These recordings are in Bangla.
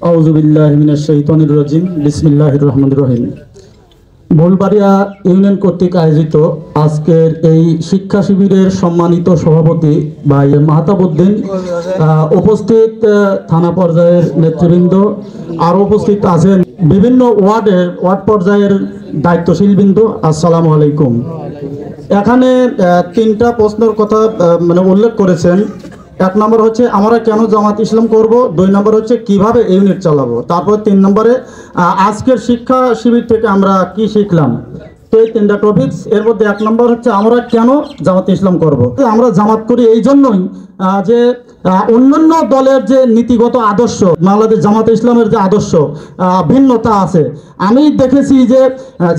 আউযুবিল্লাহি মিনাশ শাইতানির রাজিম বিসমিল্লাহির রহমানির রহিম। ভুলবাড়িয়া ইউনিয়ন কর্তৃক আয়োজিত আজকের এই শিক্ষা শিবিরের সম্মানিত সভাপতি ভাই মাহতাবউদ্দিন, উপস্থিত থানা পর্যায়ের নেতৃবৃন্দ, আর উপস্থিত আছেন বিভিন্ন ওয়ার্ড পর্যায়ের দায়িত্বশীল বিন্দু, আসসালামু আলাইকুম। এখানে তিনটা প্রশ্নের কথা উল্লেখ করেছেন। এক নম্বর হচ্ছে আমরা কেন জামাত ইসলাম করব, দুই নম্বর হচ্ছে কিভাবে ইউনিট চালাবো, তারপর তিন নম্বরে আজকের শিক্ষা শিবির থেকে আমরা কি শিখলাম। তো এই তিনটা টপিকস এর মধ্যে এক নম্বর হচ্ছে আমরা কেন জামাত ইসলাম করব। আমরা জামাত করি এই জন্যই যে অন্যান্য দলের যে নীতিগত আদর্শ, বাংলাদেশ জামাত ইসলামের যে আদর্শ ভিন্নতা আছে। আমি দেখেছি যে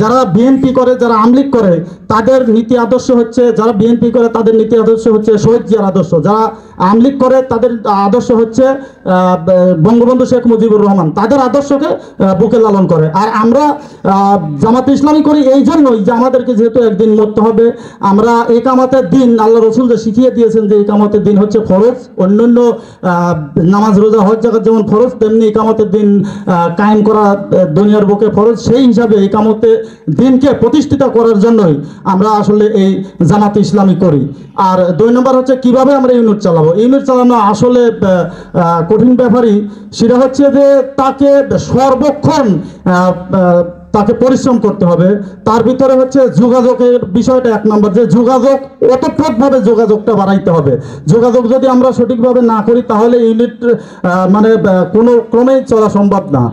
যারা বিএনপি করে, যারা আওয়ামী লীগ করে, তাদের নীতি আদর্শ হচ্ছে, যারা বিএনপি করে তাদের নীতি আদর্শ হচ্ছে শহীদ জিয়ার আদর্শ, যারা আওয়ামী লীগ করে তাদের আদর্শ হচ্ছে বঙ্গবন্ধু শেখ মুজিবুর রহমান, তাদের আদর্শকে বুকে লালন করে। আর আমরা জামাত ইসলামী করি এই জন্যই যে আমাদেরকে যেহেতু একদিন মরতে হবে, আমরা ইকামতের দিন আল্লাহ রসুল যে শিখিয়ে দিয়েছেন যে ইকামতের দিন হচ্ছে ফরজ, অন্যান্য নামাজ রোজা হজ জাকাত যেমন ফরজ, তেমনি ইকামতের দিন কায়েম করা দুনিয়ার বুকে ফরজ। সেই হিসাবে ইকামতের দিনকে প্রতিষ্ঠিত করার জন্যই আমরা আসলে এই জামাত ইসলামী করি। আর দুই নম্বর হচ্ছে কিভাবে আমরা ইউনিট চালাবো। ইউনিট চালানো আসলে কঠিন ব্যাপারই। সেটা হচ্ছে যে তাকে সর্বক্ষণ তাকে পরিশ্রম করতে হবে। তার ভিতরে হচ্ছে যোগাযোগের বিষয়টা এক নম্বর, যে যোগাযোগ ওতপ্রোতভাবে যোগাযোগটা বাড়াইতে হবে। যোগাযোগ যদি আমরা সঠিকভাবে না করি তাহলে ইউনিট কোনো ক্রমেই চলা সম্ভব না।